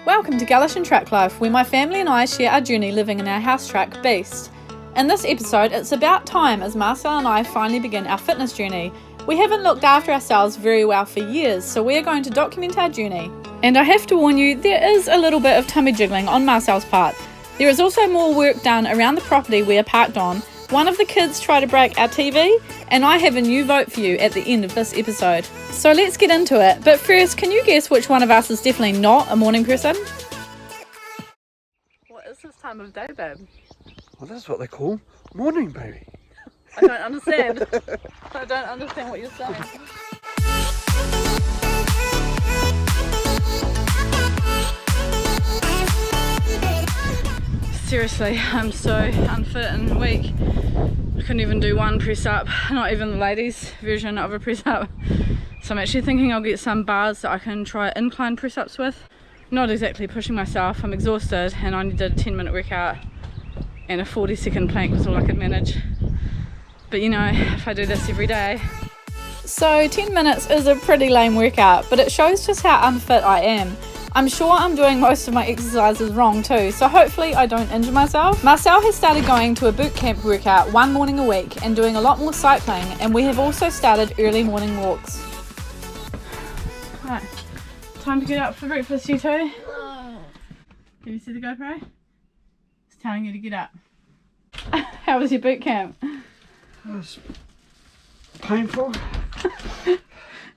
Welcome to Galician Track Life, where my family and I share our journey living in our house track, Beast. In this episode, it's about time as Marcel and I finally begin our fitness journey. We haven't looked after ourselves very well for years, so we are going to document our journey. And I have to warn you, there is a little bit of tummy jiggling on Marcel's part. There is also more work done around the property we are parked on. One of the kids tried to break our TV, and I have a new vote for you at the end of this episode. So let's get into it. But first, can you guess which one of us is definitely not a morning person? What is this time of day, babe? Well, that's what they call morning, baby. I don't understand. I don't understand what you're saying. Seriously, I'm so unfit and weak. I couldn't even do one press up, not even the ladies' version of a press up. So I'm actually thinking I'll get some bars that I can try incline press ups with. Not exactly pushing myself, I'm exhausted and I only did a 10-minute workout and a 40-second plank was all I could manage. But you know, if I do this every day. So 10 minutes is a pretty lame workout, but it shows just how unfit I am. I'm sure I'm doing most of my exercises wrong too, so hopefully I don't injure myself. Marcel has started going to a boot camp workout one morning a week and doing a lot more cycling, and we have also started early morning walks. Right, time to get up for breakfast, you two. Can you see the GoPro? It's telling you to get up. How was your boot camp? It was painful.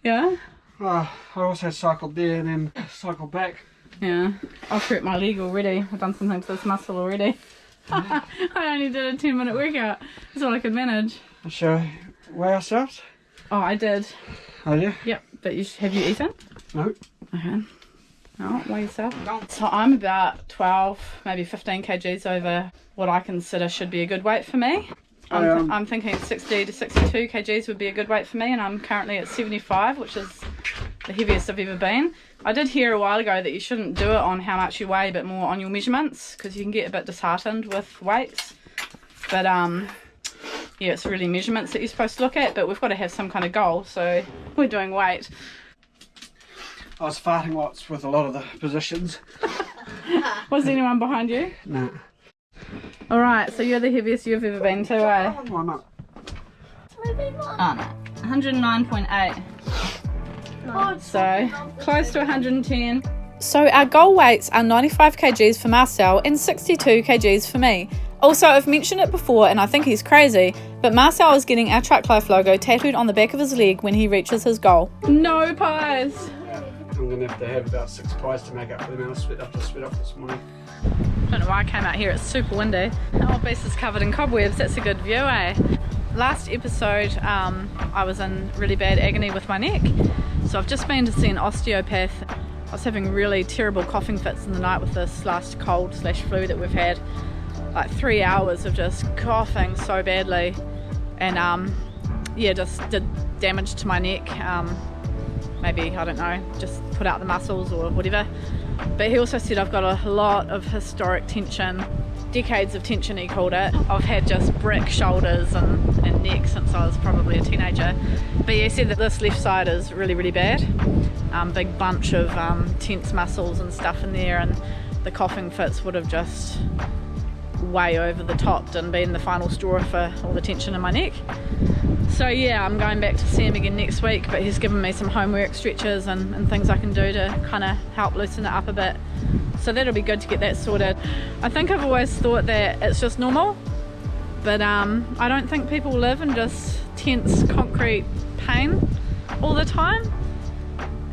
Yeah? I also cycled there and then cycled back. Yeah, I've hurt my leg already. I've done something to this muscle already. I only did a 10-minute workout. That's all I could manage. Shall we weigh ourselves? Oh, I did. Oh yeah? Yep, but have you eaten? No. Okay. No, weigh yourself. So I'm about 12, maybe 15 kgs over what I consider should be a good weight for me. I'm thinking 60 to 62 kgs would be a good weight for me, and I'm currently at 75, which is the heaviest I've ever been. I did hear a while ago that you shouldn't do it on how much you weigh, but more on your measurements, because you can get a bit disheartened with weights. But yeah, it's really measurements that you're supposed to look at, but we've got to have some kind of goal, so we're doing weight. I was farting lots with a lot of the positions. Was anyone behind you? No. Alright, so you're the heaviest you've ever been to, eh? Why not? Oh no, 109.8. So, close to 110. So our goal weights are 95 kgs for Marcel and 62 kgs for me. Also, I've mentioned it before and I think he's crazy, but Marcel is getting our Truck Life logo tattooed on the back of his leg when he reaches his goal. No pies! I'm going to have about 6 pies to make up for the amount of sweat I've just sweat off this morning. I don't know why I came out here, it's super windy. Our base is covered in cobwebs, that's a good view, eh? Last episode I was in really bad agony with my neck, so I've just been to see an osteopath. I was having really terrible coughing fits in the night with this last cold/flu that we've had. Like 3 hours of just coughing so badly, and yeah, just did damage to my neck. Maybe, I don't know, just put out the muscles or whatever. But he also said I've got a lot of historic tension, decades of tension he called it. I've had just brick shoulders and neck since I was probably a teenager. But yeah, he said that this left side is really, really bad. Big bunch of tense muscles and stuff in there, and the coughing fits would have just way over the top and been the final straw for all the tension in my neck. So yeah, I'm going back to see him again next week, but he's given me some homework stretches and things I can do to kind of help loosen it up a bit. So that'll be good to get that sorted. I think I've always thought that it's just normal, but I don't think people live in just tense concrete pain all the time.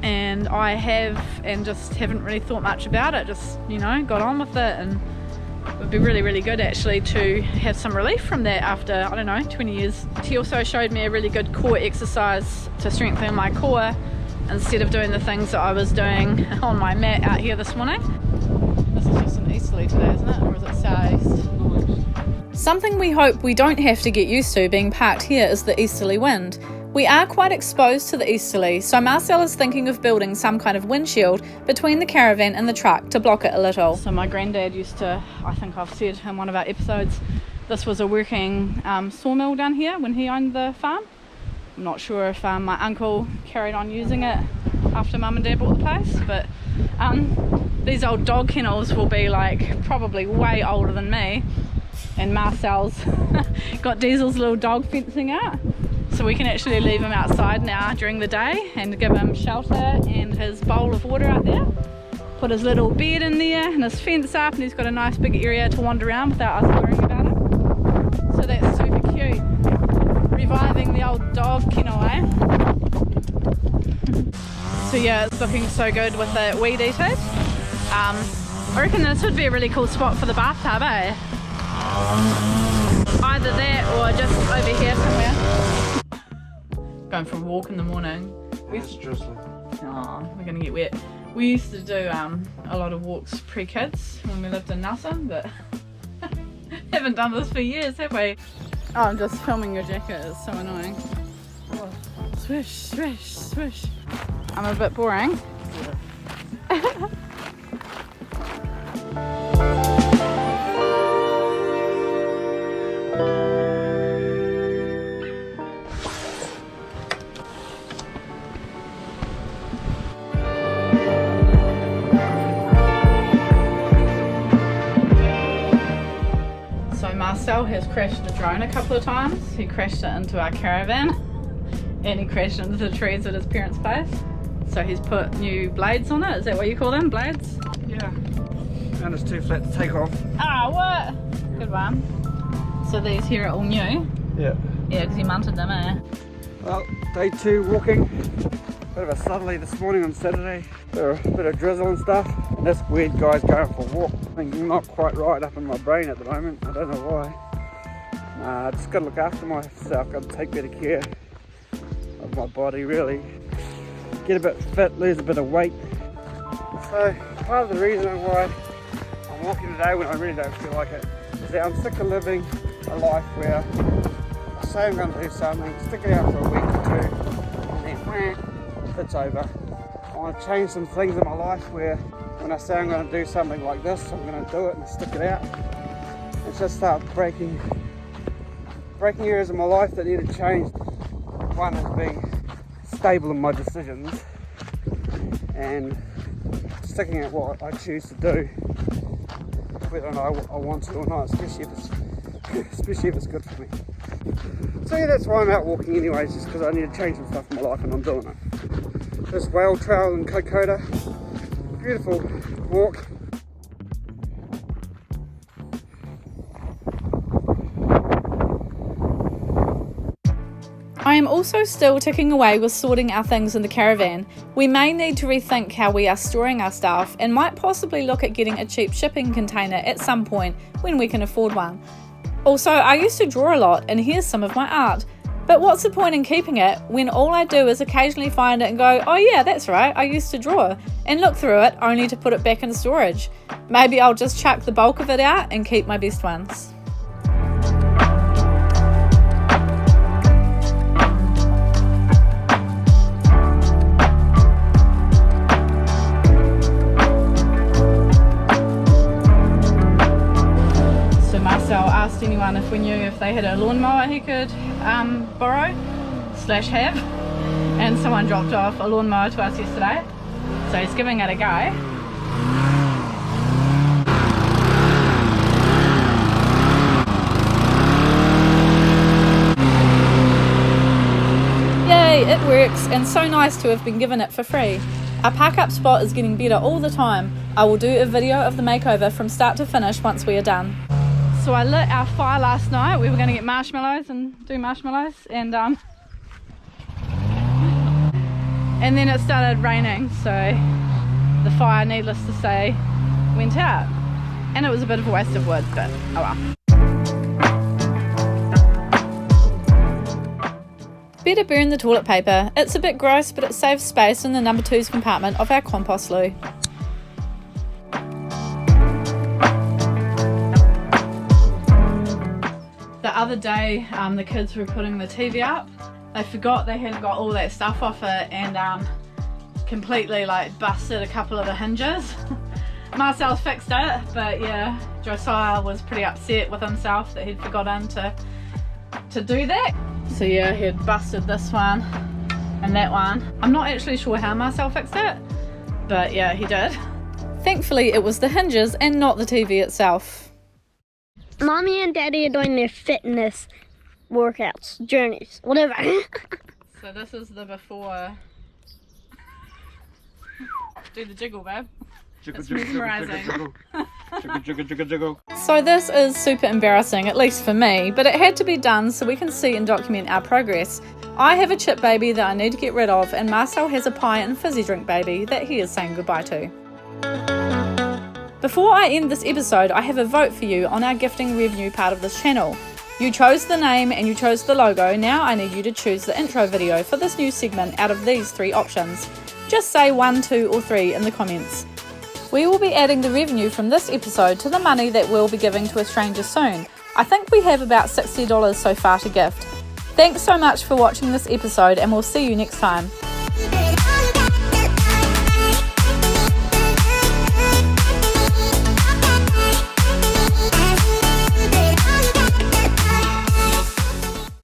And I have, and just haven't really thought much about it, just, you know, got on with it, and it would be really, really good actually to have some relief from that after, I don't know, 20 years. He also showed me a really good core exercise to strengthen my core instead of doing the things that I was doing on my mat out here this morning. This is just an easterly today, isn't it? Or is it southeast? Something we hope we don't have to get used to being parked here is the easterly wind. We are quite exposed to the easterly, so Marcel is thinking of building some kind of windshield between the caravan and the truck to block it a little. So my granddad used to, I think I've said in one of our episodes, this was a working sawmill down here when he owned the farm. I'm not sure if my uncle carried on using it after Mum and Dad bought the place, but these old dog kennels will be like probably way older than me, and Marcel's got Diesel's little dog fencing out, so we can actually leave him outside now during the day and give him shelter and his bowl of water out there, put his little bed in there and his fence up, and he's got a nice big area to wander around without us worrying about him. So that's super cute. Reviving the old dog kennel, eh? So yeah, it's looking so good with it weed eated. I reckon this would be a really cool spot for the bathtub, eh? Either that or just over here somewhere. Going for a walk in the morning. It's drizzling. Oh, we're gonna get wet. We used to do a lot of walks pre-kids when we lived in Nelson, but haven't done this for years, have we? Oh, I'm just filming your jacket, it's so annoying. Oh, swish, swish, swish. I'm a bit boring. Yeah. Marcel has crashed a drone a couple of times. He crashed it into our caravan and he crashed into the trees at his parents' place. So he's put new blades on it. Is that what you call them? Blades? Yeah. And it's too flat to take off. Ah, what? Good one. So these here are all new? Yeah. Yeah, because he mounted them, eh? Well, day 2 walking. Bit of a southerly this morning on Saturday. Bit of drizzle and stuff. And this weird guy's going for a walk. I think not quite right up in my brain at the moment. I don't know why. I just got to look after myself. Got to take better care of my body, really. Get a bit fit, lose a bit of weight. So part of the reason why I'm walking today when I really don't feel like it is that I'm sick of living a life where I say I'm going to do something, stick it out for a week or two, and then it's over. I want to change some things in my life where when I say I'm going to do something like this, I'm going to do it and stick it out. And just start breaking areas of my life that need to change. One is being stable in my decisions and sticking at what I choose to do, whether or not I want to or not, especially if it's good for me. So yeah, that's why I'm out walking anyways, just because I need to change some stuff in my life and I'm doing it. This whale trail in Kokoda, beautiful walk. I am also still ticking away with sorting our things in the caravan. We may need to rethink how we are storing our stuff and might possibly look at getting a cheap shipping container at some point when we can afford one. Also, I used to draw a lot and here's some of my art. But what's the point in keeping it when all I do is occasionally find it and go, oh yeah, that's right, I used to draw, and look through it only to put it back in storage. Maybe I'll just chuck the bulk of it out and keep my best ones. Asked anyone if we knew if they had a lawnmower he could borrow/have, and someone dropped off a lawnmower to us yesterday, so he's giving it a go. Yay, it works, and so nice to have been given it for free. Our park up spot is getting better all the time. I will do a video of the makeover from start to finish once we are done. So I lit our fire last night. We were going to get marshmallows and do marshmallows, and then it started raining, so the fire, needless to say, went out. And it was a bit of a waste of wood, but oh well. Better burn the toilet paper. It's a bit gross, but it saves space in the number 2's compartment of our compost loo. The other day the kids were putting the TV up. They forgot they hadn't got all that stuff off it and completely like busted a couple of the hinges. Marcel's fixed it, but yeah, Josiah was pretty upset with himself that he'd forgotten to do that. So yeah, he'd busted this one and that one. I'm not actually sure how Marcel fixed it, but yeah, he did. Thankfully, it was the hinges and not the TV itself. Mommy and Daddy are doing their fitness workouts, journeys, whatever. So this is the before. Do the jiggle, babe. It's mesmerising. Jiggle. So this is super embarrassing, at least for me, but it had to be done so we can see and document our progress. I have a chip baby that I need to get rid of, and Marcel has a pie and fizzy drink baby that he is saying goodbye to. Before I end this episode, I have a vote for you on our gifting revenue part of this channel. You chose the name and you chose the logo. Now I need you to choose the intro video for this new segment out of these 3 options. Just say 1, 2 or 3 in the comments. We will be adding the revenue from this episode to the money that we'll be giving to a stranger soon. I think we have about $60 so far to gift. Thanks so much for watching this episode, and we'll see you next time.